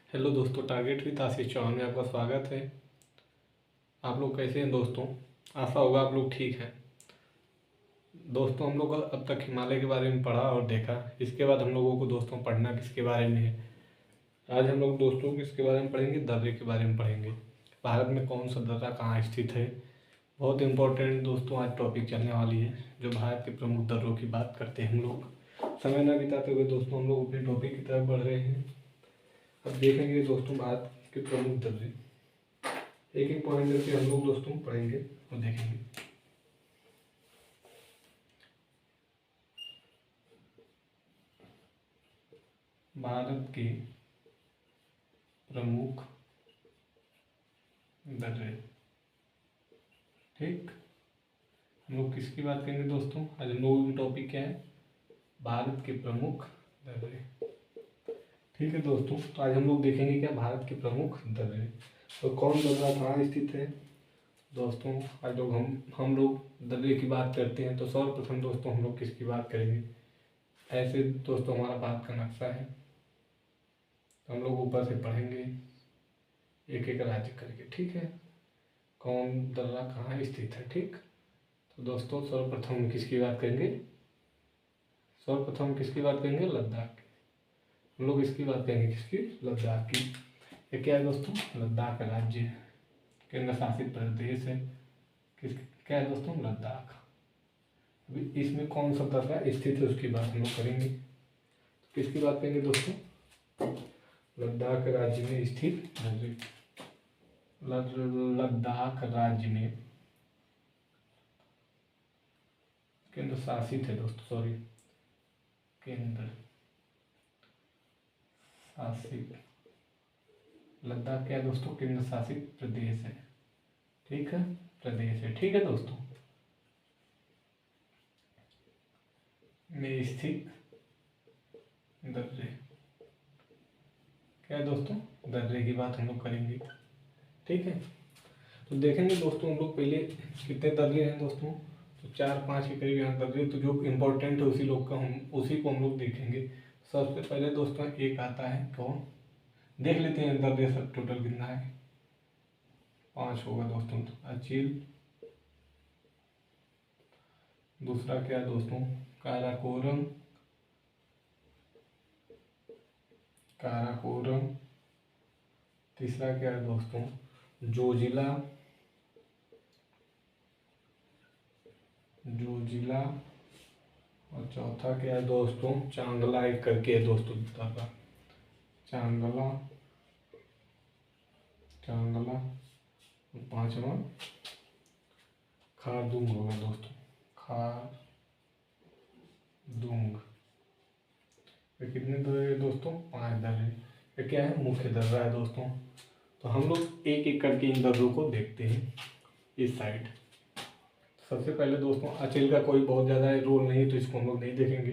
Hello दोस्तों, target with Ashish Chauhan में आपका स्वागत है। आप लोग कैसे हैं दोस्तों? आशा होगा आप लोग ठीक हैं। दोस्तों, हम लोग अब तक हिमालय के बारे में पढ़ा और देखा। इसके बाद हम लोगों को दोस्तों पढ़ना किसके बारे में है? आज हम लोग दोस्तों किसके बारे में पढ़ेंगे? दर्रे के बारे में पढ़ेंगे। भारत में कौन सा दर्रा कहाँ स्थित है? बहुत इंपॉर्टेंट दोस्तों आज टॉपिक चलने वाली है, जो भारत के प्रमुख दर्रों की बात करते हैं। हम लोग समय न बिताते हुए दोस्तों हम लोग अपने टॉपिक की तरफ बढ़ रहे हैं। अब देखेंगे दोस्तों भारत के प्रमुख दर्रे, एक एक पॉइंट करके हम लोग दोस्तों पढ़ेंगे और देखेंगे। भारत के प्रमुख दर्रे, ठीक। हम लोग किसकी बात करेंगे दोस्तों? आज हम लोगों की टॉपिक क्या है? भारत के प्रमुख दर्रे, ठीक है दोस्तों। तो आज हम लोग देखेंगे क्या भारत के प्रमुख दर्रे, तो कौन दर्रा कहाँ स्थित है दोस्तों। आज लोग हम लोग दर्रे की बात करते हैं तो सर्वप्रथम दोस्तों हम लोग किसकी बात करेंगे? ऐसे दोस्तों हमारा भारत का नक्शा है, तो हम लोग ऊपर से पढ़ेंगे एक एक राज्य करके, ठीक है। कौन दर्रा कहाँ स्थित है, ठीक। तो दोस्तों सर्वप्रथम किसकी बात करेंगे? सर्वप्रथम किसकी बात करेंगे? लद्दाख की। हम लोग इसकी बात करेंगे किसकी? लद्दाख की। ये क्या है दोस्तों? लद्दाख राज्य है, केंद्र शासित प्रदेश है। किस क्या है दोस्तों? लद्दाख। अभी इसमें कौन सा दर्रा स्थित है उसकी बात हम लोग करेंगे। तो किसकी बात करेंगे दोस्तों? लद्दाख राज्य में स्थित लद्दाख राज्य में केंद्र शासित है दोस्तों, सॉरी, केंद्र शासित लद्दाख क्या है दोस्तों? केंद्र शासित प्रदेश है, ठीक है, प्रदेश है, ठीक है दोस्तों, में स्थित दर्रे। क्या है दोस्तों? दर्रे की बात हम लोग करेंगे, ठीक है। तो देखेंगे दोस्तों हम लोग पहले कितने दर्रे हैं दोस्तों, तो 4-5 के करीब यहाँ दर्रे, तो जो इम्पोर्टेंट है उसी को हम लोग देखेंगे। सबसे पहले दोस्तों एक आता है, कौन? देख लेते हैं दर्रे सब टोटल कितना है। 5 होगा दोस्तों, अचील। दूसरा क्या है दोस्तों? काराकोरम, काराकोरम। तीसरा क्या है दोस्तों? जोजिला, जोजिला। और चौथा क्या है दोस्तों? चांगला एक करके है दोस्तों दर्रा, चांगला, चांगला। और पांचवा खारदुंग होगा दोस्तों, खारदुंग। ये कितने दर्रे दोस्तों? 5 दर्रे। ये क्या है? मुख्य दर्रा है दोस्तों। तो हम लोग एक एक करके इन दर्रों को देखते हैं इस साइड। सबसे पहले दोस्तों अचेल का कोई बहुत ज़्यादा रोल नहीं है तो इसको हम लोग नहीं देखेंगे।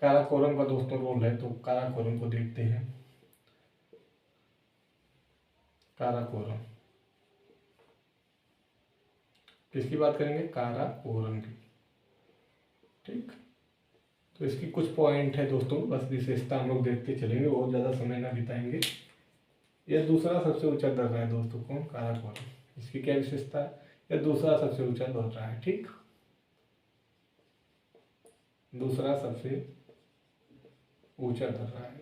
काराकोरम का दोस्तों रोल है, तो काराकोरम को देखते हैं। काराकोरम किसकी बात करेंगे? काराकोरम की, ठीक। तो इसकी कुछ पॉइंट है दोस्तों, बस विशेषता हम लोग देखते चलेंगे, बहुत ज़्यादा समय ना बिताएंगे। यह दूसरा सबसे ऊंचा दर्रा है दोस्तों, कौन? काराकोरम। इसकी क्या विशेषता है? यह दूसरा सबसे ऊंचा दर्रा है, ठीक। दूसरा सबसे ऊंचा दर्रा है,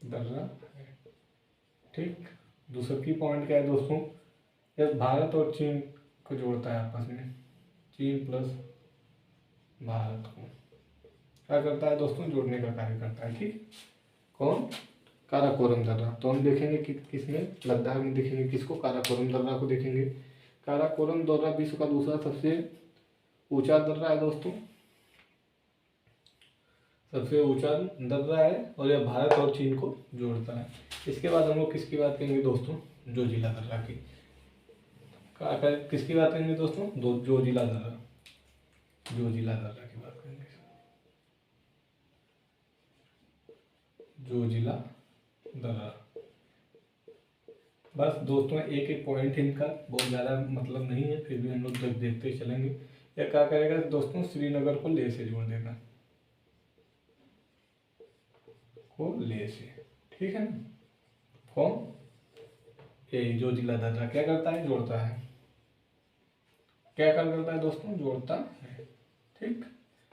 दर्रा है, ठीक। दूसरी पॉइंट क्या है दोस्तों? यह भारत और चीन को जोड़ता है आपस में, चीन प्लस भारत को क्या करता है दोस्तों? जोड़ने का कार्य करता है, ठीक। कौन? काराकोरम दर्रा। तो हम देखेंगे कि किसमें? लद्दाख में देखेंगे किसको? काराकोरम दर्रा को देखेंगे। काराकोरम दर्रा विश्व का दूसरा सबसे ऊंचा दर्रा है दोस्तों, सबसे ऊंचा दर्रा है, और यह भारत और चीन को जोड़ता है। इसके बाद हम लोग किसकी बात करेंगे दोस्तों? जोजिला दर्रा की। किसकी बात करेंगे दोस्तों? जोजिला दर्रा, जोजिला दर्रा की बात करेंगे, जोजिला दर्रा। बस दोस्तों एक एक पॉइंट इनका बहुत ज़्यादा मतलब नहीं है, फिर भी हम लोग देखते चलेंगे। यह क्या करेगा दोस्तों? श्रीनगर को लेह से जोड़ देगा, को ले से, ठीक है ना। फ्रॉम ए, जो जिला दर्रा क्या करता है, जोड़ता है। क्या करता है दोस्तों, जोड़ता है, ठीक।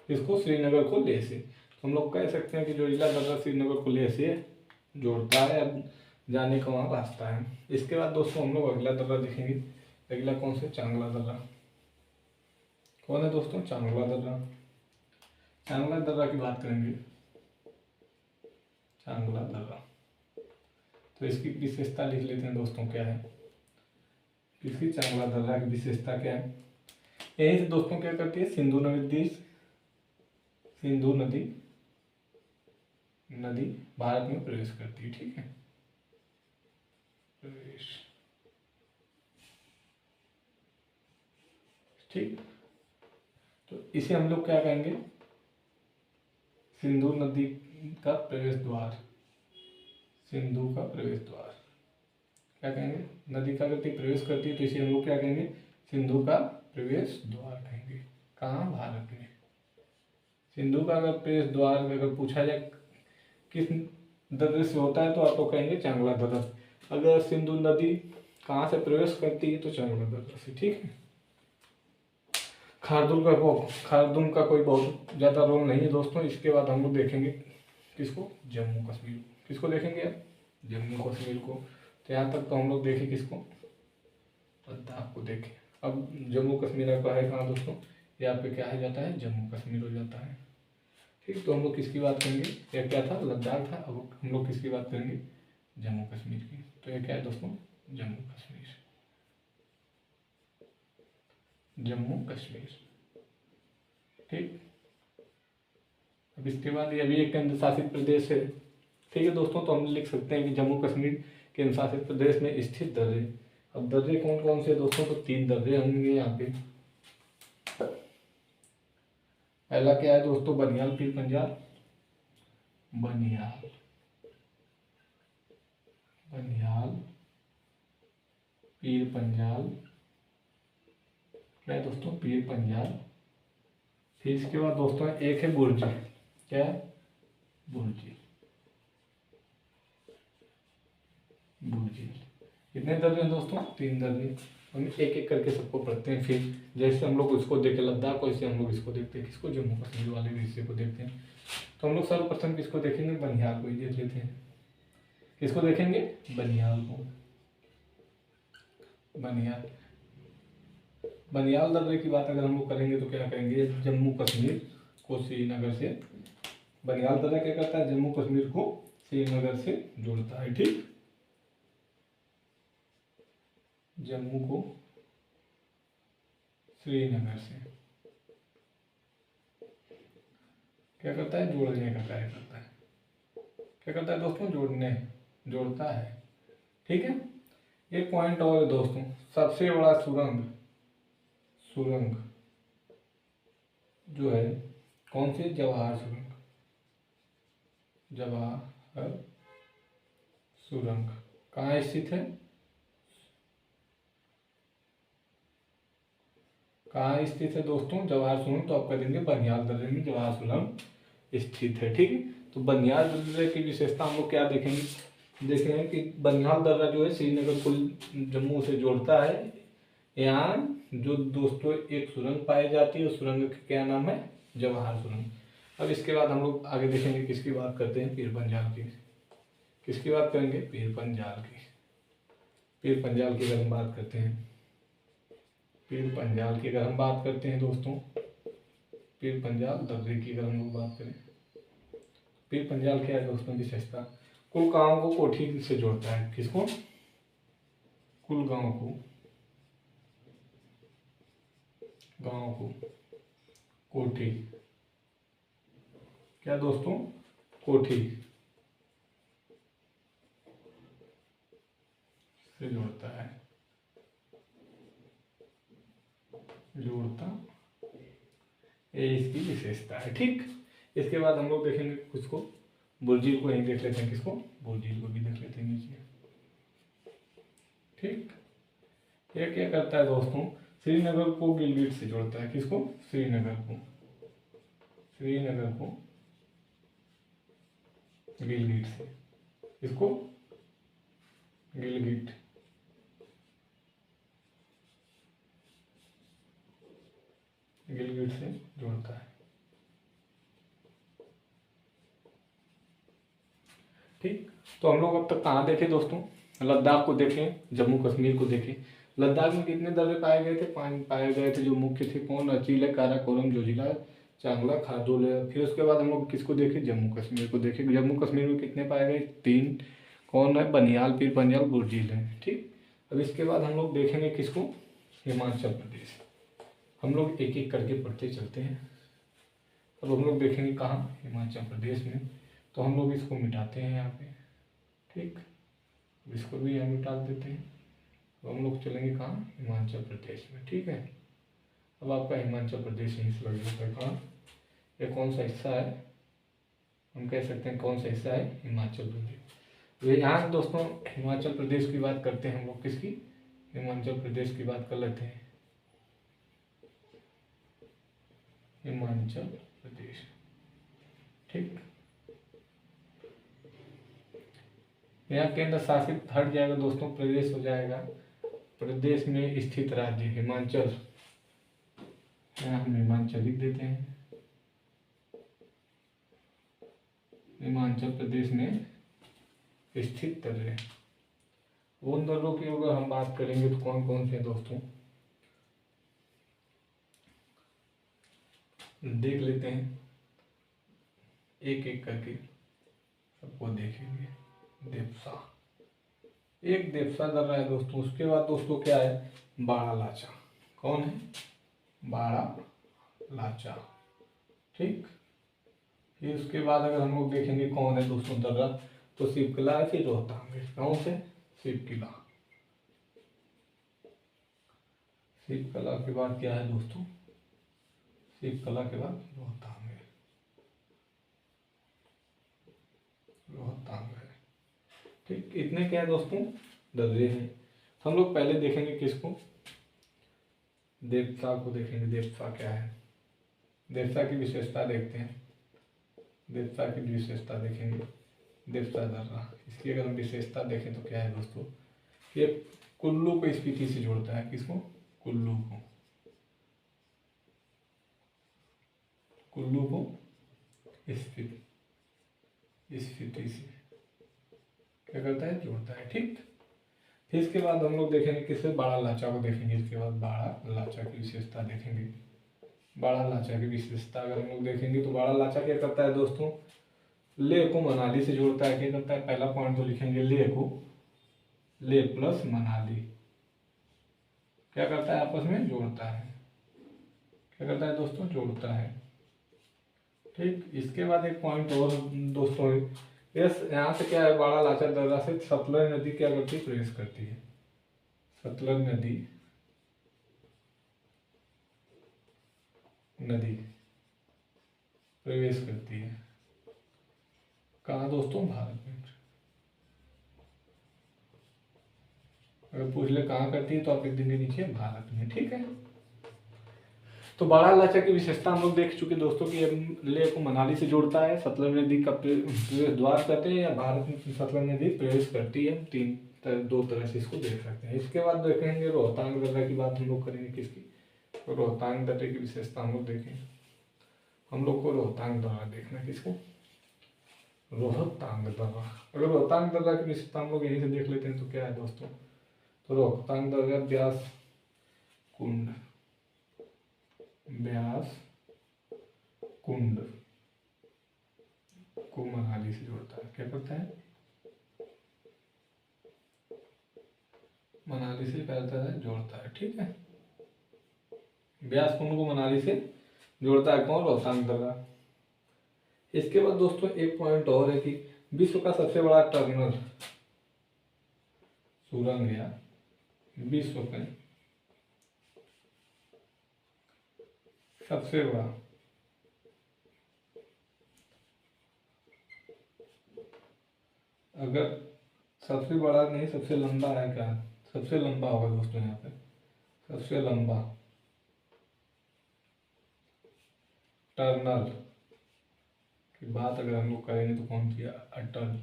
इसको श्रीनगर को ले से, तो हम लोग कह सकते हैं कि जो जिला दर्रा श्रीनगर को ले से जोड़ता है, अब जाने का वहाँ रास्ता है। इसके बाद दोस्तों हम लोग अगला दर्रा देखेंगे। अगला कौन से, चांगला दर्रा। कौन है दोस्तों, चांगला दर्रा। चांगला दर्रा की बात करेंगे, चांगला दर्रा। तो इसकी विशेषता लिख लेते हैं दोस्तों, क्या है इसकी, चांगला दर्रा की विशेषता क्या है। यहीं से दोस्तों क्या करती है, सिंधु नदी, सिंधु नदी भारत में प्रवेश करती है, ठीक है, प्रवेश, ठीक। तो इसे हम लोग क्या कहेंगे, सिंधु नदी का प्रवेश द्वार, सिंधु का प्रवेश द्वार क्या कहेंगे। नदी का अगर प्रवेश करती है तो इसे हम लोग क्या कहेंगे, सिंधु का प्रवेश द्वार कहेंगे। कहाँ, भारत में। सिंधु का अगर प्रवेश द्वार अगर पूछा जाए किस दर्रे से होता है तो आप तो कहेंगे चांगला दर्रा। अगर सिंधु नदी कहाँ से प्रवेश करती है तो चांगला दर्रा से, ठीक है। खारदुल का कोई बहुत ज़्यादा रोल नहीं है दोस्तों। इसके बाद हम लोग देखेंगे किसको, जम्मू कश्मीर। किसको देखेंगे, जम्मू कश्मीर को। तो यहाँ तक तो हम लोग देखें किसको, लद्दाख को देखें। अब जम्मू कश्मीर का है कहाँ दोस्तों, यहाँ पे क्या है जाता है, जम्मू कश्मीर हो जाता है, ठीक। तो हम लोग किसकी बात करेंगे, यह क्या था, लद्दाख था। अब हम लोग किसकी बात करेंगे, जम्मू कश्मीर की। तो ये क्या है दोस्तों, जम्मू कश्मीर, जम्मू कश्मीर, ठीक। अब इसके बाद ये भी एक केंद्र शासित प्रदेश है, ठीक है दोस्तों। तो हम लिख सकते हैं कि जम्मू कश्मीर केंद्र शासित प्रदेश में स्थित दर्रे। अब दर्रे कौन कौन से दोस्तों, तो 3 दर्रे होंगे यहाँ पे। पहला क्या है दोस्तों, बनियाल पीर पंजाल, बनियाल पीर पंजाल, क्या है दोस्तों, पीर पंजाल। फिर इसके बाद दोस्तों एक है बुर्जी, क्या है, बुर्जी, बुर्जी। कितने दर्जे हैं दोस्तों, 3 दर्जे। हम एक एक करके सबको पढ़ते हैं। फिर जैसे हम लोग उसको देखे लद्दाख को, ऐसे हम लोग इसको देखते हैं, किसको, जम्मू कश्मीर वाले हिस्से को देखते हैं। तो हम लोग सर्वप्रथम किसको देखेंगे, बनिहाल को ही देख लेते हैं। किसको देखेंगे, बनिहाल को, बनिहाल। बनिहाल दर्रे की बात अगर हम लोग करेंगे तो क्या करेंगे, जम्मू कश्मीर को श्रीनगर से, बनिहाल दर्रा क्या करता है, जम्मू कश्मीर को श्रीनगर से जोड़ता है, ठीक। जम्मू को श्रीनगर से क्या करता है, जोड़ने का कार्य करता है। क्या करता है दोस्तों, जोड़ता है, ठीक है। एक पॉइंट और है दोस्तों, सबसे बड़ा सुरंग जो है कौन सी, जवाहर सुरंग, जवाहर सुरंग कहाँ स्थित है, कहाँ स्थित है दोस्तों, जवाहर सुरंग। तो आप कह देंगे बनियाल दर्रे में जवाहर सुरंग स्थित है, ठीक है। तो बनियाल दर्रे की विशेषता हम लोग क्या देखेंगे कि बनियाल दर्रा जो है श्रीनगर को जम्मू से जोड़ता है। यहाँ जो दोस्तों एक सुरंग पाई जाती है, उस सुरंग का क्या नाम है, जवाहर सुरंग। अब इसके बाद हम लोग आगे देखेंगे किसकी बात करते हैं, पीर पंजाल की। किसकी बात करेंगे, पीर पंजाल की। पीर पंजाल की अगर हम बात करते हैं, पीर पंजाल की अगर हम बात करते हैं दोस्तों, पीर पंजाल दर्रे की अगर हम लोग बात करें, पीर पंजाल क्या है दोस्तों विशेषता, कुल गाँव को कोठी से जोड़ता है। किसको, कुल गाँव को कोठी, क्या दोस्तों, कोठी से जोड़ता है, ये इसकी विशेषता है, ठीक। इसके बाद हम लोग देखेंगे किसको, बुर्जील को यहीं देख लेते हैं, किसको, बुर्जील को भी देख लेते हैं नीचे, ठीक। ये क्या करता है दोस्तों, श्रीनगर को गिलगिट से जोड़ता है। किसको, श्रीनगर को गिलगिट से, इसको गिलगिट, गिलगिट से जोड़ता है। ठीक, तो हम लोग अब तक कहाँ देखे दोस्तों? लद्दाख को देखें, जम्मू कश्मीर को देखें। लद्दाख में कितने दर्रे पाए गए थे? 5 पाए गए थे, जो मुख्य थे कौन? अचीला, काराकोरम, जोजिला, चांगला, खारदुल। फिर उसके बाद हम लोग किसको देखे? जम्मू कश्मीर को देखे। जम्मू कश्मीर में कितने पाए गए? 3। कौन है? बनियाल, पीर पंजाल, बुर्जील है। ठीक, अब इसके बाद हम लोग देखेंगे किसको? हिमाचल प्रदेश। हम लोग एक एक करके पढ़ते चलते हैं। अब हम लोग देखेंगे कहाँ? हिमाचल प्रदेश में। तो हम लोग इसको मिटाते हैं यहाँ पे। ठीक, इसको भी यहाँ मिटा देते हैं। तो हम लोग चलेंगे कहाँ? हिमाचल प्रदेश में। ठीक है, अब आपका हिमाचल प्रदेश यहीं से लग जाता है। कहाँ? ये कौन सा हिस्सा है? हम कह सकते हैं कौन सा हिस्सा है? हिमाचल प्रदेश। तो यहाँ दोस्तों हिमाचल प्रदेश की बात करते हैं हम लोग। किसकी? हिमाचल प्रदेश की बात कर लेते हैं। हिमाचल प्रदेश। ठीक, यहाँ केंद्र शासित हट जाएगा दोस्तों, प्रदेश हो जाएगा। प्रदेश में स्थित राज्य हिमाचल, यहाँ हम हिमाचल लिख देते हैं। हिमाचल प्रदेश में स्थित दर्रे। उन दर्रों की अगर हम बात करेंगे तो कौन कौन से दोस्तों देख लेते हैं, एक एक करके सबको देखेंगे। देवसा, एक देवसा दर्रा है दोस्तों। उसके बाद दोस्तों क्या है? बाड़ा लाचा। कौन है? बाड़ा लाचा। ठीक, फिर उसके बाद अगर हम लोग देखेंगे कौन है दोस्तों दर्रा, तो शिवकिला है। फिर रोहतांग है। कौन से? शिवकिला। शिवकला के बाद क्या है दोस्तों? शिवकला के बाद रोहतांग है। रोहतांग है। ठीक, इतने क्या है दोस्तों? दर्रे हैं। हम लोग पहले देखेंगे किसको? देवता को देखेंगे। देवता क्या है? देवता की विशेषता देखते हैं। देवता की विशेषता देखेंगे। देवता दर्रा, इसकी अगर हम विशेषता देखें तो क्या है दोस्तों? ये कुल्लू को स्पीति से जोड़ता है। किसको? कुल्लू को। कुल्लू को स्पीति से क्या करता है? जोड़ता है। ठीक, फिर इसके बाद हम लोग देखेंगे किससे? बाड़ा लाचा को देखेंगे। इसके बाद बाड़ा लाचा की विशेषता देखेंगे। बाड़ा लाचा की विशेषता अगर हम लोग देखेंगे तो बाड़ा लाचा क्या करता है दोस्तों? लेह को मनाली से जोड़ता है। क्या करता है? पहला पॉइंट तो लिखेंगे लेह को, लेह प्लस मनाली क्या करता है? आपस में जोड़ता है। क्या करता है दोस्तों? जोड़ता है। ठीक, इसके बाद एक पॉइंट और दोस्तों है, यस यहाँ से क्या है? बाड़ा लाचा दर्रा से सतलज नदी क्या करती है? प्रवेश करती है। सतलज नदी प्रवेश करती है। कहाँ दोस्तों? भारत में। अगर पूछ ले कहाँ करती है तो आप लिख देंगे नीचे भारत में। ठीक है, तो बाड़ा लाचा की विशेषता हम लोग देख चुके दोस्तों कि लेह को मनाली से जोड़ता है, सतलज नदी का प्रवेश द्वार करते हैं, या भारत में सतलज नदी प्रवेश करती है। दो तरह से इसको देख सकते हैं। इसके बाद देखेंगे रोहतांग दर्रा की बात हम लोग करेंगे। किसकी? तो रोहतांग दर्रे की विशेषता हम लोग देखें। हम लोग को रोहतांग दर्रा देखना है। किसको? रोहतांग दर्रा। अगर रोहतांग दर्रा की विशेषता हम लोग यहीं से देख लेते हैं तो क्या है दोस्तों? तो रोहतांग दर्रा व्यास कुंड, व्यास कुंड को मनाली से जोड़ता है। क्या करता है? मनाली से क्या करता है? जोड़ता है। ठीक है, व्यास कुंड को मनाली से जोड़ता है। कौन? रोहतांग दर्रा। इसके बाद दोस्तों एक पॉइंट और है कि विश्व का सबसे बड़ा टर्मिनल सुरंग, या विश्व का सबसे बड़ा अगर सबसे बड़ा नहीं, सबसे लंबा है क्या? सबसे लंबा होगा दोस्तों यहाँ पे। सबसे लंबा टनल की बात अगर हम लोग करेंगे तो कौन सी है, अटल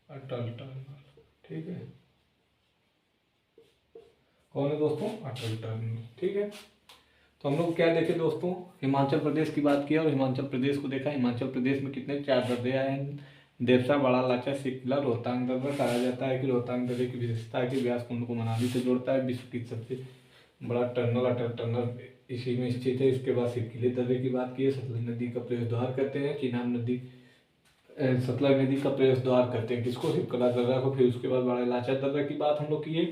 अटल टनल। ठीक है, कौन है दोस्तों, अटल टनल। ठीक है, तो हम लोग क्या देखे दोस्तों, हिमाचल प्रदेश की बात किया और हिमाचल प्रदेश को देखा। हिमाचल प्रदेश में कितने 4 दर्रे आए हैं, देवसा, बड़ा लाचा, सिकला, रोहतांग दर्रा। कहा जाता है कि रोहतांग दर्रे की विशेषता है कि व्यास कुंड को मनाली से जोड़ता है। विश्व की सबसे बड़ा टनल अटल टनल इसी में स्थित है। इसके बाद सिरकिले दर्रे की बात की है, सतलज नदी का प्रवेश द्वार कहते हैं। चिनाब नदी सतलज नदी का प्रवेश द्वार करते हैं किसको, सिरकला दर्रा को। फिर उसके बाद बड़ा लाचा दर्रा की बात हम लोग किए।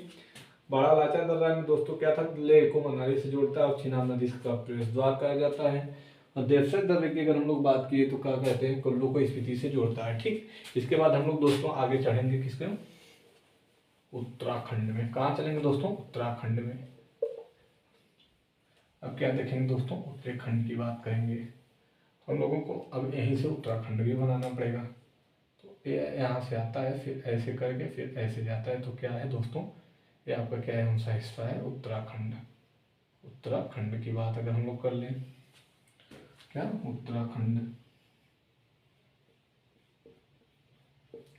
बड़ा लाचा दर्रा में दोस्तों क्या था, लेह को मनाली से जोड़ता है और चिनाब नदी का प्रवेश द्वार कहा जाता है। और देवसा दर्रे की अगर हम लोग बात किए तो क्या कहते हैं, कुल्लू को स्पीति से जोड़ता है। ठीक, इसके बाद हम लोग दोस्तों आगे चढ़ेंगे किसके, उत्तराखंड में। कहाँ चलेंगे दोस्तों, उत्तराखंड में। अब क्या देखेंगे दोस्तों, उत्तराखंड की बात करेंगे तो हम लोगों को अब यहीं से उत्तराखंड भी बनाना पड़ेगा। तो ये यहाँ से आता है, फिर ऐसे करके फिर ऐसे जाता है। तो क्या है दोस्तों, ये आपका क्या है, कौन सा हिस्सा है, उत्तराखंड। उत्तराखंड की बात अगर हम लोग कर लें, क्या उत्तराखंड,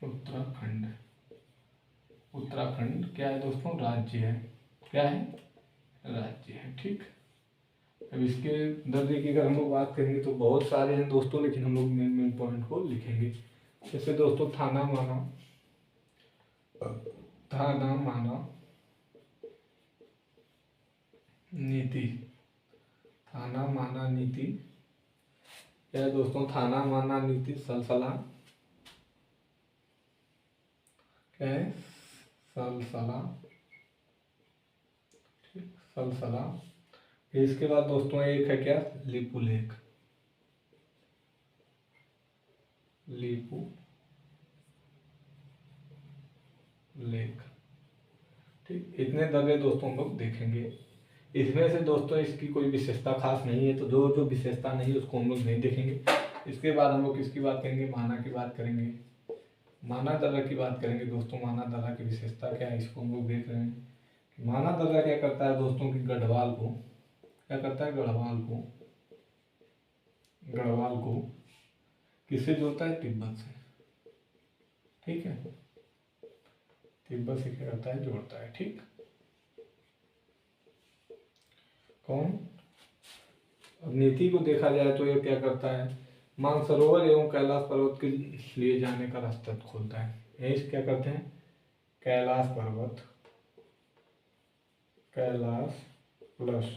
उत्तराखंड, उत्तराखंड क्या है दोस्तों, राज्य है। क्या है, राज्य है। ठीक, अब इसके दर्जे की अगर हम लोग बात करेंगे तो बहुत सारे हैं दोस्तों, लेकिन हम लोग मेन मेन पॉइंट को लिखेंगे। जैसे दोस्तों थाना माना, थाना माना नीति, थाना माना नीति क्या है दोस्तों, थाना माना नीति सलसला, क्या है, सलसला। ठीक, सलसला। फिर इसके बाद दोस्तों एक है क्या, लीपू लेक, लीपू लेक। ठीक, इतने दर्रे दोस्तों हम लोग देखेंगे। इसमें से दोस्तों इसकी कोई विशेषता खास नहीं है, तो जो जो विशेषता नहीं है उसको हम लोग नहीं देखेंगे। इसके बाद हम लोग किसकी बात करेंगे, माना की बात करेंगे। माना दर्रा की बात करेंगे दोस्तों। माना दर्रा की विशेषता क्या है, इसको हम लोग देख रहे हैं। माना दर्रा क्या करता है दोस्तों कि गढ़वाल को, क्या करता है, गढ़वाल को, गढ़वाल को किससे जोड़ता है, तिब्बत से। ठीक है, तिब्बत से क्या करता है, जोड़ता है। ठीक, कौन, अब नीति को देखा जाए तो ये क्या करता है, मानसरोवर एवं कैलाश पर्वत के लिए जाने का रास्ता खोलता है। यही क्या करते हैं, कैलाश पर्वत, कैलाश प्लस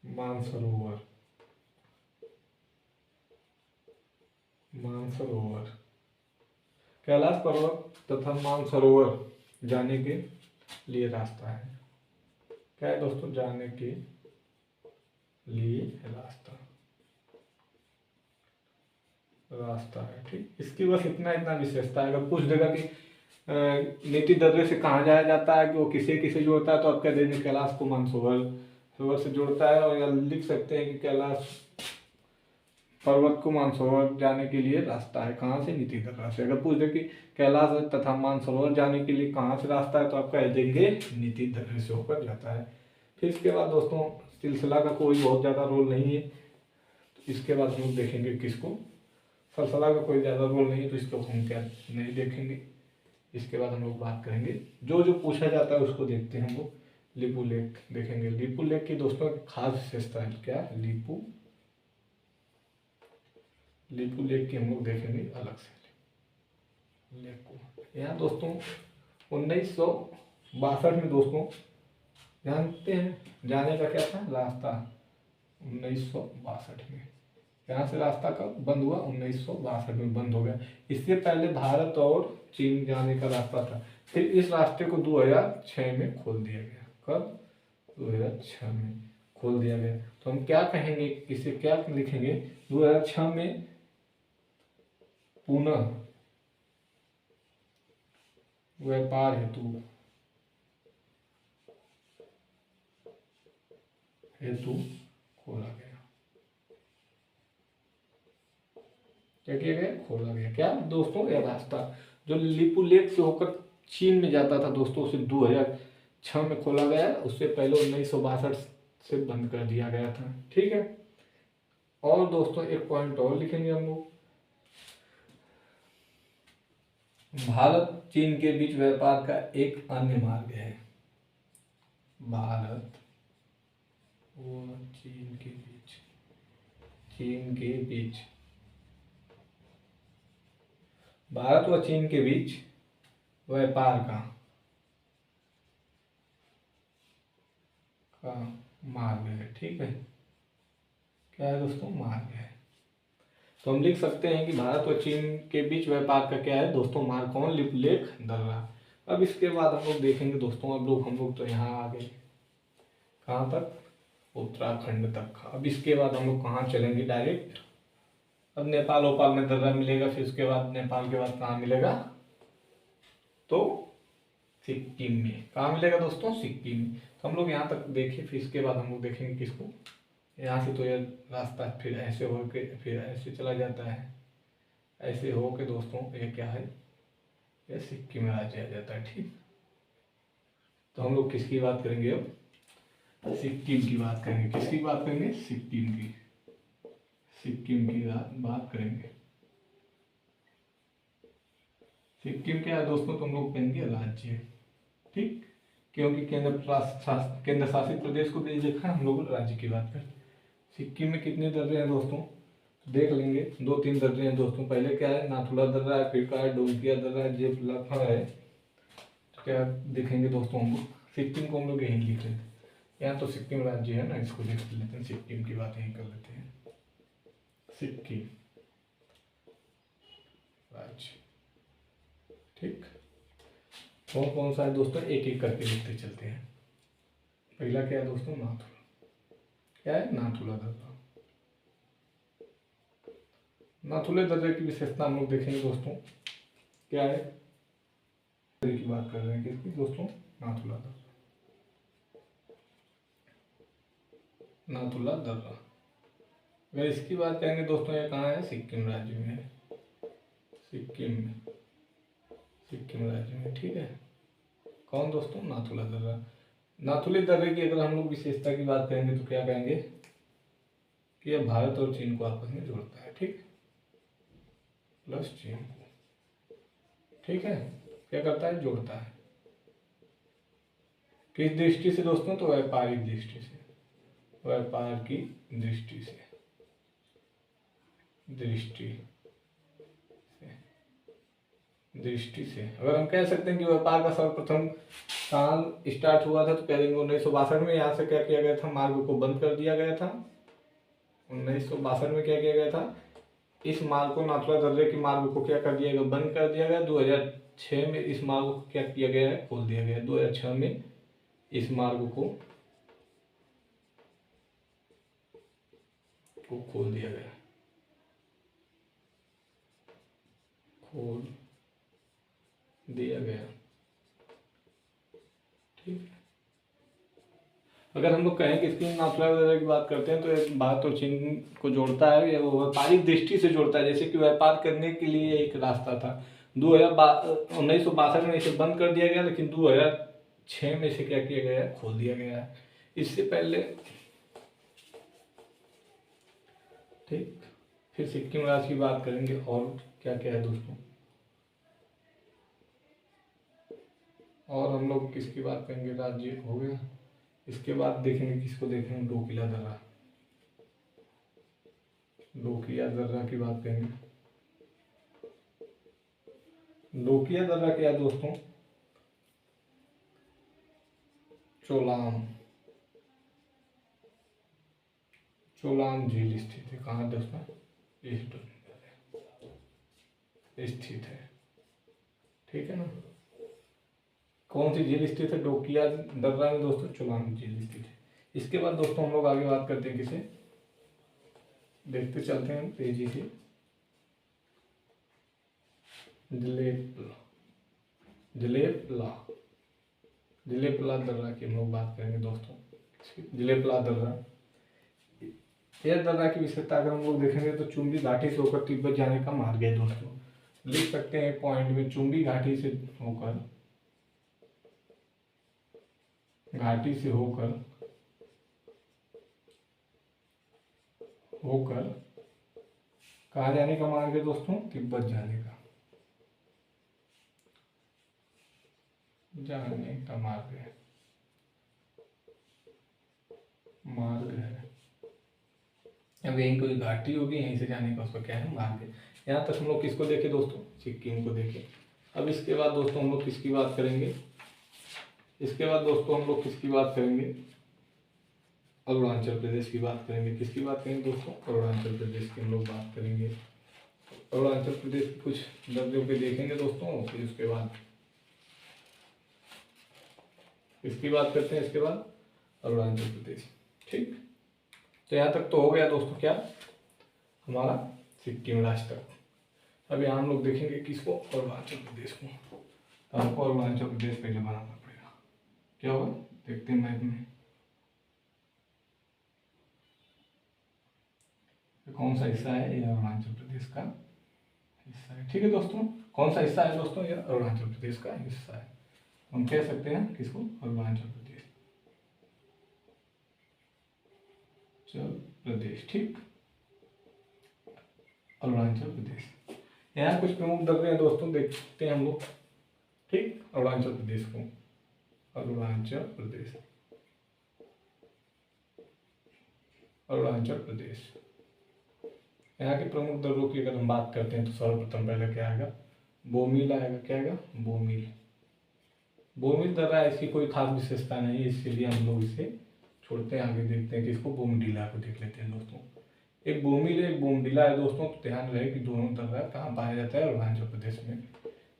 मानसरोवर, मानसरोवर, कैलाश पर्वत तथा मानसरोवर जाने के लिए रास्ता है। क्या है दोस्तों, जाने के लिए रास्ता, रास्ता है। ठीक, इसकी बस इतना इतना विशेषता है। अगर पूछ देगा कि नीति दर्रे से कहाँ जाया जाता है, कि वो किसे किसे जोड़ता है, तो आप कह देंगे कैलाश को मानसरोवर सरोवर से जोड़ता है। और या लिख सकते हैं कि कैलाश पर्वत को मानसरोवर जाने के लिए रास्ता है। कहाँ से, नीति दर्रा से। अगर पूछ दे कि कैलाश तथा मानसरोवर जाने के लिए कहाँ से रास्ता है, तो आप कह देंगे नीति दर्रे से होकर जाता है। फिर इसके बाद दोस्तों सिलसिला का कोई बहुत ज़्यादा रोल नहीं है, तो इसके बाद हम लोग देखेंगे किसको, सलसला का कोई ज़्यादा रोल नहीं है, तो इसको हम क्या नहीं देखेंगे। इसके बाद हम लोग बात करेंगे जो जो पूछा जाता है उसको देखते हैं हम लोग। लीपू लेक देखेंगे। लीपू लेक की दोस्तों खास विशेषता है क्या, लीपू, लीपू लेक की हम लोग देखेंगे अलग से। लेक को यहाँ दोस्तों 1962 में दोस्तों जानते हैं, जाने का क्या था रास्ता, 1962 में। यहाँ से रास्ता कब बंद हुआ, 1962 में बंद हो गया। इससे पहले भारत और चीन जाने का रास्ता था। फिर इस रास्ते को 2006 में खोल दिया गया। कब, 2006 में खोल दिया गया। तो हम क्या कहेंगे, इसे क्या लिखेंगे, 2006 में पुनः व्यापार हेतु खोला गया। क्या किया गया, खोला गया। क्या दोस्तों, यह रास्ता जो लीपू लेक से होकर चीन में जाता था दोस्तों, उसे 2006 में खोला गया। उससे पहले 1962 से बंद कर दिया गया था। ठीक है, और दोस्तों एक पॉइंट और लिखेंगे हम लोग, भारत चीन के बीच व्यापार का एक अन्य मार्ग है। भारत और चीन के बीच, चीन के बीच, भारत व चीन के बीच व्यापार का मार्ग है। ठीक है, क्या है दोस्तों, मार्ग है। तो हम लिख सकते हैं कि भारत और चीन के बीच व्यापार का क्या है दोस्तों, मार्ग। कौन, लिपुलेख दर्रा। अब इसके बाद हम लोग देखेंगे दोस्तों, हम लोग तो यहाँ आ गए, कहाँ तक, उत्तराखंड तक। अब इसके बाद हम लोग कहाँ चलेंगे, डायरेक्ट अब नेपाल ओपाल में दर्रा मिलेगा, फिर उसके बाद नेपाल के बाद कहाँ मिलेगा, तो सिक्किम में। कहाँ मिलेगा दोस्तों, सिक्किम में। तो हम लोग यहाँ तक देखें, फिर इसके बाद हम लोग देखेंगे किसको, यहाँ से तो यह रास्ता फिर ऐसे हो के फिर ऐसे चला जाता है, ऐसे हो के दोस्तों ये क्या है, ये सिक्किम राज्य आ जाता है। ठीक, तो हम लोग किसकी बात करेंगे अब, सिक्किम की बात करेंगे। किसकी बात करेंगे, सिक्किम की, सिक्किम की बात करेंगे। सिक्किम क्या है दोस्तों, तुम लोग कहेंगे राज्य। ठीक, क्योंकि केंद्र शासित प्रदेश को देखा, हम लोग राज्य की बात करें। सिक्किम में कितने दर्रे हैं दोस्तों, देख लेंगे, 2-3 दर्रे हैं दोस्तों। पहले क्या है, नाथुला दर्रा है, फिर क्या है, डोंगिया दर्रा है, जेबलखा है। तो क्या देखेंगे दोस्तों, हम लोग सिक्किम को हम लोग यहीं लिख लेते हैं। यहाँ तो सिक्किम राज्य है ना, इसको देख लेते हैं, सिक्किम की बात यहीं कर लेते हैं। सिक्किम राज्य। ठीक, कौन कौन सा है दोस्तों, एक एक करके लिखते चलते हैं। पहला क्या है दोस्तों, नाथुला। क्या है, नाथुला दर्रा। नाथुला दर्रे की विशेषता हम लोग देखेंगे दोस्तों, क्या है, की बात कर रहे हैं, किसकी दोस्तों, नाथुला दर्रा। नाथुला दर्रा, अगर इसकी बात करेंगे दोस्तों, ये कहाँ है, सिक्किम राज्य में है, सिक्किम में, सिक्किम राज्य में। ठीक है, कौन दोस्तों, नाथुला दर्रा। नाथुला दर्रे की अगर हम लोग विशेषता की बात करेंगे तो क्या कहेंगे कि यह भारत और चीन को आपस में जोड़ता है। ठीक, प्लस चीन को, ठीक है, क्या करता है, जोड़ता है। किस दृष्टि से दोस्तों, तो व्यापारिक दृष्टि से, व्यापार की दृष्टि से, दृष्टि से अगर हम कह सकते हैं कि व्यापार का सर्वप्रथम काम स्टार्ट हुआ था, तो कह देंगे 1962 में। यहाँ से क्या किया गया था, मार्ग को बंद कर दिया गया था। 1962 में क्या किया गया था, इस मार्ग को, नाथुला दर्रे के मार्ग को क्या कर दिया गया, बंद कर दिया गया। 2006 में इस मार्ग को क्या किया गया है, खोल दिया गया। 2006 में इस मार्ग को खोल दिया गया, खोल दिया गया। ठीक है, अगर हम लोग कहें कि इसकी नाथुला दर्रे की बात करते हैं, तो ये भारत और चीन को जोड़ता है, या व्यापारिक दृष्टि से जोड़ता है। जैसे कि व्यापार करने के लिए एक रास्ता था। 1962 में इसे बंद कर दिया गया, लेकिन 2006 में इसे क्या किया गया है, खोल दिया गया है। इससे पहले, ठीक, फिर सिक्किम राज्य की बात करेंगे। और क्या क्या है दोस्तों, और हम लोग किसकी बात करेंगे, राज्य हो गया। इसके बाद देखेंगे, किसको देखेंगे, डोकिला दर्रा। डोकिया दर्रा की बात करेंगे। डोकिया दर्रा क्या है दोस्तों, चोलाम, चोलाम झील स्थित है। कहाँ दोस्तों, ईस्ट स्थित है। ठीक है ना, कौन सी झील स्थित है, डोकिया दर्रा में दोस्तों, चोलाम झील स्थित है। इसके बाद दोस्तों हम लोग आगे बात करते हैं, किसे देखते चलते हैं तेजी से, जलेपला, जलेपला, जलेपला दर्रा की हम लोग बात करेंगे दोस्तों। जलेपला दर्रा, यह दर्रा की विशेषता अगर हम लोग देखेंगे तो चुंबी घाटी से होकर तिब्बत जाने का मार्ग है दोस्तों। लिख सकते हैं पॉइंट में, चुंबी घाटी से होकर, घाटी से होकर होकर कहाँ जाने का मार्ग है दोस्तों? तिब्बत जाने का मार्ग है। अब यहीं कोई घाटी होगी, यहीं से जाने का उसका क्या है? मार्ग है। यहाँ तक हम लोग किसको देखे दोस्तों? सिक्किम को देखे। अब इसके बाद दोस्तों हम लोग किसकी बात करेंगे? इसके बाद दोस्तों हम लोग किसकी बात करेंगे? अरुणाचल प्रदेश की बात करेंगे। किसकी बात करेंगे दोस्तों? अरुणाचल प्रदेश की हम लोग बात करेंगे। अरुणाचल प्रदेश की कुछ दर्जों पे देखेंगे दोस्तों, फिर उसके बाद इसकी बात करते हैं। इसके बाद अरुणाचल प्रदेश। ठीक, तो यहाँ तक तो हो गया दोस्तों क्या? हमारा सिक्किम राष्ट्र तक। अब यहाँ हम लोग देखेंगे किसको? अरुणाचल प्रदेश को। तो हमको अरुणाचल प्रदेश पहले बनाना पड़ेगा। क्या होगा देखते हैं मैप में। कौन सा हिस्सा है? ये अरुणाचल प्रदेश का हिस्सा है। ठीक है दोस्तों, कौन सा हिस्सा है दोस्तों? ये अरुणाचल प्रदेश का हिस्सा है। हम कह सकते हैं किसको? अरुणाचल प्रदेश। प्रदेश, ठीक, अरुणाचल प्रदेश। यहाँ कुछ प्रमुख दर्रे हैं दोस्तों, देखते हैं हम लोग। ठीक, अरुणाचल प्रदेश को, अरुणाचल प्रदेश, अरुणाचल प्रदेश। यहाँ के प्रमुख दर्रों की अगर हम बात करते हैं तो सर्वप्रथम पहले क्या आएगा? बोमील आएगा। क्या आएगा? बोमील। बोमील दर्रा इसकी कोई खास विशेषता नहीं है, इसके लिए हम लोग इसे छोड़ते हैं, आगे देखते हैं कि इसको बोमडीला को देख लेते हैं दोस्तों। एक बोमील है, एक बोमडीला है दोस्तों। तो ध्यान रहे कि दोनों दर्रा कहाँ पाया जाता है? अरुणाचल प्रदेश में।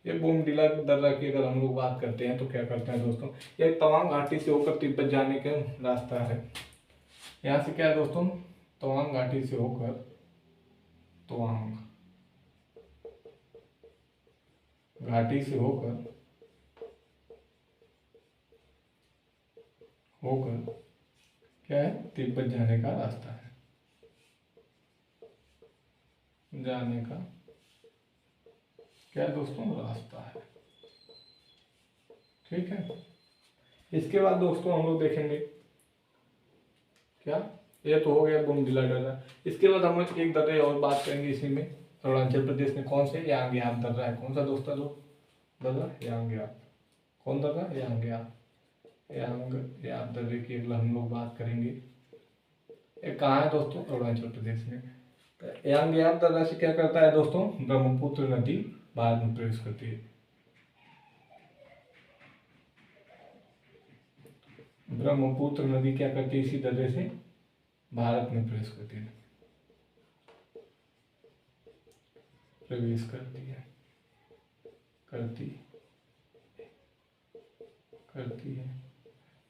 ये बोमडीला दर्रा की अगर हम लोग बात करते हैं तो क्या करते हैं दोस्तों? ये तवांग घाटी से होकर तिब्बत जाने का रास्ता है। यहाँ से क्या है दोस्तों? तवांग घाटी से होकर, तवांग घाटी से होकर क्या है? तिब्बत जाने का रास्ता है। जाने का क्या है दोस्तों? रास्ता है। ठीक है, इसके बाद दोस्तों हम लोग देखेंगे क्या? ये तो हो गया बोमडीला दर्रा। इसके बाद हम लोग एक दर्रे और बात करेंगे इसी में, अरुणाचल प्रदेश में। कौन से? यांगयाप दर्रा है। कौन सा दोस्तों? दर्रा यांगयाप। कौन दर्रा? यांगयाप। यांगयाप दर्रे की अगला हम लोग बात करेंगे। ये कहाँ है दोस्तों? अरुणाचल प्रदेश में। यांगयाप दर्रा से क्या करता है दोस्तों? ब्रह्मपुत्र नदी भारत में प्रवेश करती है। ब्रह्मपुत्र नदी क्या करती है? इसी दर्रे से भारत में प्रवेश करती है, करती है।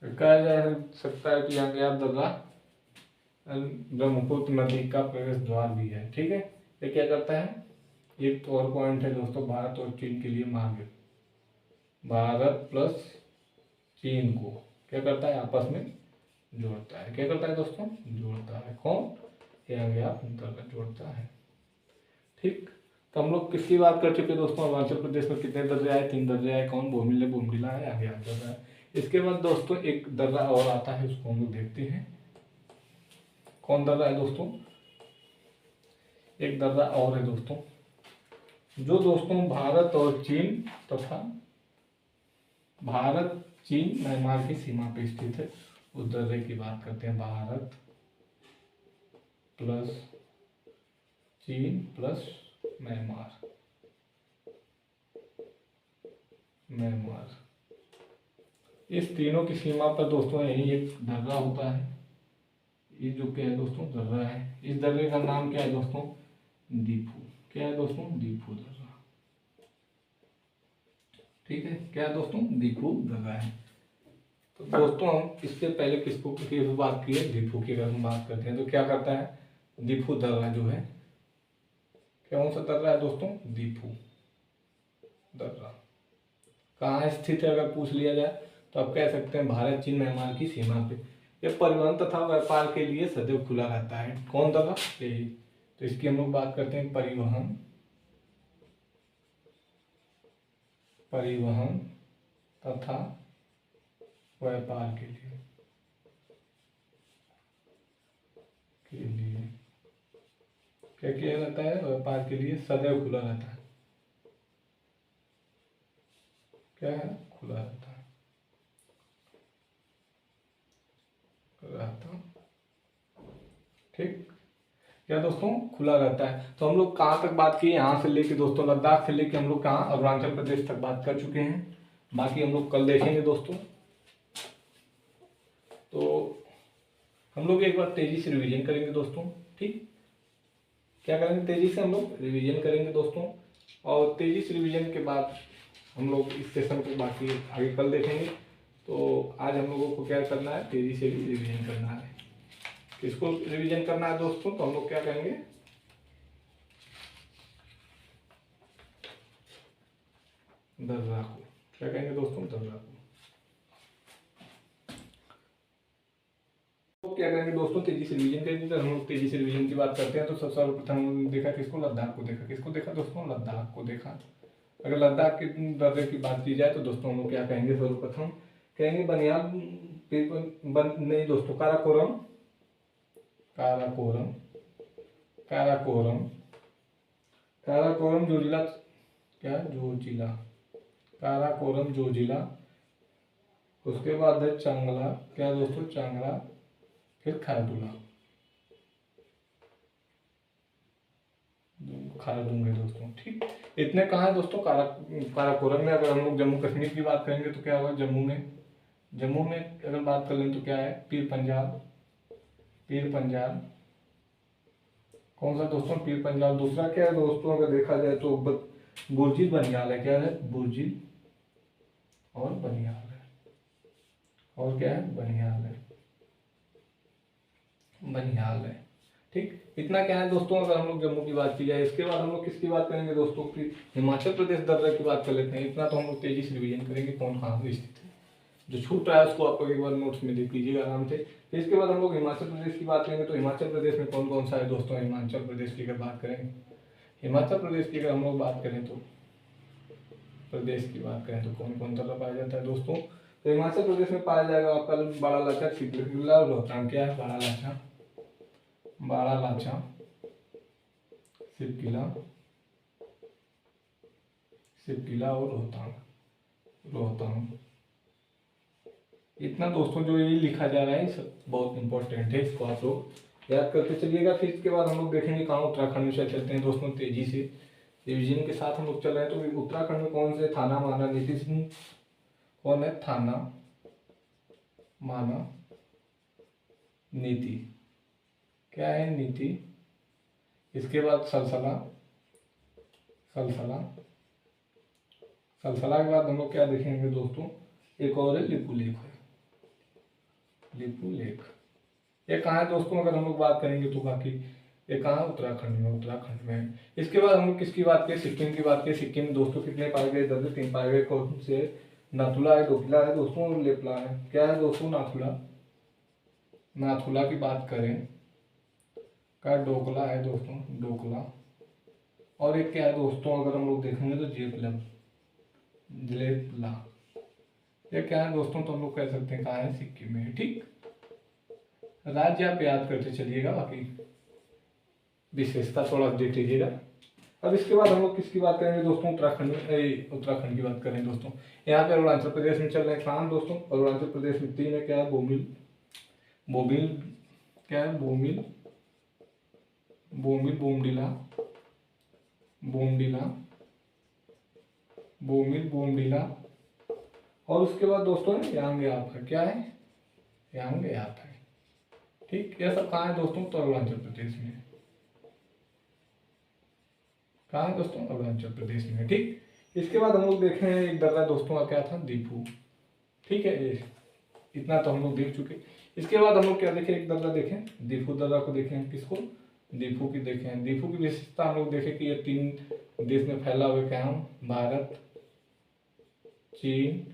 कहा जा सकता है कि यांगयाप दर्रा ब्रह्मपुत्र नदी का प्रवेश द्वार भी है। ठीक है, ये क्या करता है? एक तो और पॉइंट है दोस्तों, भारत और चीन के लिए मार्ग। भारत प्लस चीन को क्या करता है? आपस में जोड़ता है। क्या करता है दोस्तों? जोड़ता है। कौन? यांगयाप दर्रा जोड़ता है। ठीक, तो हम लोग किसकी बात कर चुके दोस्तों? अरुणाचल प्रदेश में कितने दर्रे आए? 3 दर्रे आए। कौन? बोमडीला, बोमडीला है, यांगयाप दर्रा है। इसके बाद दोस्तों एक दर्रा और आता है, उसको हम लोग देखते हैं। कौन दर्रा है दोस्तों? एक दर्रा और है दोस्तों, जो दोस्तों भारत और चीन तथा भारत चीन म्यांमार की सीमा पर स्थित है। उस दर्रे की बात करते हैं। भारत प्लस चीन प्लस म्यांमार। इस तीनों की सीमा पर दोस्तों यही एक दर्रा होता है। ये जो क्या है दोस्तों? दर्रा है। इस दर्रे का नाम क्या है दोस्तों? दीफू। क्या है दोस्तों? दीफू दर्रा। ठीक है, क्या है दोस्तों? दीफू दर्रा है। तो दोस्तों हम इससे पहले किसको की बात की है? दीफू की अगर हम बात करते हैं तो क्या करता है? दीफू दर्रा जो है, कौन सा दर्रा है दोस्तों? दीफू दर्रा। कहाँ स्थित है अगर पूछ लिया जाए तो आप कह सकते हैं भारत चीन म्यांमार की सीमा पे। यह परिवहन तथा व्यापार के लिए सदैव खुला रहता है। कौन दर्रा? यही। तो इसकी हम लोग बात करते हैं परिवहन तथा व्यापार के लिए क्या किया रहता है, व्यापार के लिए सदैव खुला रहता है। क्या है, खुला रहता है, ठीक। क्या दोस्तों, खुला रहता है। तो हम लोग कहाँ तक बात की, यहाँ से लेके दोस्तों लद्दाख से लेके हम लोग कहाँ, अरुणाचल प्रदेश तक बात कर चुके हैं। बाकी हम लोग कल देखेंगे दोस्तों। तो हम लोग एक बार तेजी से रिवीजन करेंगे दोस्तों, ठीक। क्या करेंगे, तेजी से हम लोग रिवीजन करेंगे दोस्तों, और तेजी से रिवीजन के बाद हम लोग इस सेशन को बाकी आगे कल देखेंगे। तो आज हम लोगों को क्या करना है, तेजी से रिवीजन करना है। किसको रिवीजन करना है दोस्तों, तो हम लोग क्या करेंगे, दर्रा को। क्या कहेंगे दोस्तों, दर्रा को। तो क्या करेंगे दोस्तों, तेजी से रिवीजन करेंगे। तो हम लोग तेजी से रिवीजन की बात करते हैं तो सबसे सर्वप्रथम हमने देखा किसको, लद्दाख को देखा। किसको देखा दोस्तों, लद्दाख को देखा। अगर लद्दाख के दर्रे की बात की जाए तो दोस्तों हम लोग क्या कहेंगे, सर्वप्रथम कहेंगे बनियाल नहीं दोस्तों, काराकोरम, काराकोरम, काराकोरम, काराकोरम जो जिला, क्या जो जिला, काराकोरम जो जिला। उसके बाद है चांगला, क्या दोस्तों, चांगला, फिर खारदुला, खारदुंग है दोस्तों, ठीक। इतने कहाँ है दोस्तों, काराकोरम में। अगर हम लोग जम्मू कश्मीर की बात करेंगे तो क्या होगा, जम्मू में अगर बात कर लें तो क्या है, पीर पंजाल, पीर पंजाल। कौन सा दोस्तों, पीर पंजाल। दूसरा क्या है दोस्तों, अगर देखा जाए तो बुर्जिल बनियाल है। क्या है, बुर्जिल और बनियाल है, और क्या है, बनियाल है, बनिहाल है, ठीक। इतना क्या है दोस्तों, अगर हम लोग जम्मू की बात की जाए। इसके बाद हम लोग किसकी बात करेंगे दोस्तों, फिर हिमाचल प्रदेश दर्रा की बात कर लेते हैं। इतना तो हम लोग तेजी से रिवीजन करेंगे, कौन कहाँ पे स्थित है। जो छूट रहा है उसको आप एक बार नोट्स में देख लीजिएगा आराम से। फिर इसके बाद हम लोग हिमाचल प्रदेश की बात करेंगे। तो हिमाचल प्रदेश में कौन कौन सा है दोस्तों, हिमाचल प्रदेश की अगर बात करें, हिमाचल प्रदेश की अगर हम लोग बात करें तो प्रदेश की बात करें तो कौन कौन सा पाया जाता है दोस्तों। तो हिमाचल प्रदेश में पाया जाएगा आपका बड़ा लाचा, चित्रकूट, रोहतांग। क्या है, बड़ा लाचा, बड़ा लाचा, सिरकिला, सिरकिला और रोहतांग, रोहतांग। इतना दोस्तों जो ये लिखा जा रहा है सब बहुत इंपॉर्टेंट है, इसको आप लोग याद करते चलिएगा। फिर इसके बाद हम लोग देखेंगे कहाँ, उत्तराखंड में चलते हैं दोस्तों तेजी से रिवीजन के साथ हम लोग चल रहे हैं। तो उत्तराखंड में कौन से, थाना माना, नीति सिंह। कौन है, थाना माना, नीति, क्या है, नीति। इसके बाद सलसला, सलसला, सलसला के बाद हम लोग क्या देखेंगे दोस्तों, एक और है लिपुलेख है, लिपुलेख। ये कहाँ है दोस्तों, अगर हम लोग बात करेंगे तो बाकी ये कहाँ, उत्तराखंड में, उत्तराखंड में। इसके बाद हम लोग किसकी बात करें, सिक्किम की बात करें। सिक्किम में दोस्तों कितने पाए गए, 10 3 पाए गए। कौन से, नाथुला है, डोकला है दोस्तों, और लेपला है। क्या है दोस्तों, नाथुला, नाथुला की बात करें का डोकला है दोस्तों, डोकला। और एक क्या है दोस्तों, अगर हम लोग देखेंगे तो जेपलम, जेपला। ये क्या है दोस्तों, तो हम लोग कह सकते हैं कहाँ है, सिक्किम में, ठीक। राज्य आप याद करते चलिएगा, बाकी विशेषता थोड़ा देख लीजिएगा। अब इसके बाद हम लोग किसकी बात करेंगे दोस्तों, उत्तराखंड में, उत्तराखंड की बात करें दोस्तों। यहाँ पे अरुणाचल प्रदेश में चल रहे हैं कहाँ दोस्तों, अरुणाचल प्रदेश में 3 है। क्या है, बोमिल, बोमिल, क्या है, बोमिल, बोमिल, बोमडिला, बोमडिला, बोमिल, बोमडिला। और उसके बाद दोस्तों यांग याप है। क्या है, यांग याप है, ठीक। ये सब कहाँ है दोस्तों, तो अरुणाचल प्रदेश में। कहाँ है दोस्तों, अरुणाचल प्रदेश में, ठीक। इसके बाद हम लोग देख रहे हैं एक दर्रा दोस्तों का, क्या था, दीफू, ठीक है। इतना तो हम लोग देख चुके। इसके बाद हम लोग क्या देखें, एक दर्रा देखें, दीफू दर्रा को देखें। किसको, दीफू की देखें। दीफू की विशेषता हम लोग देखें कि ये 3 देश में फैला हुआ है। क्या, भारत, चीन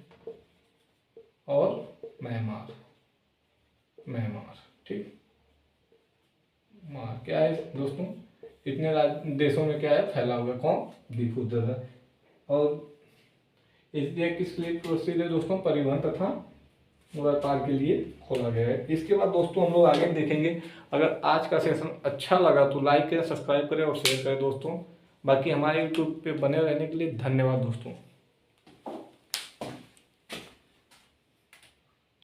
और म्यांमार, म्यांमार, ठीक। क्या है दोस्तों, इतने देशों में क्या है, फैला हुआ है। कौन, दीफू दर्रा। और इसलिए किस लिए प्रसिद्ध है दोस्तों, परिवहन तथा व्यापार के लिए खोला गया है। इसके बाद दोस्तों हम लोग आगे देखेंगे। अगर आज का सेशन अच्छा लगा तो लाइक करें, सब्सक्राइब करें और शेयर करें दोस्तों। बाकी हमारे यूट्यूब पे बने रहने के लिए धन्यवाद दोस्तों।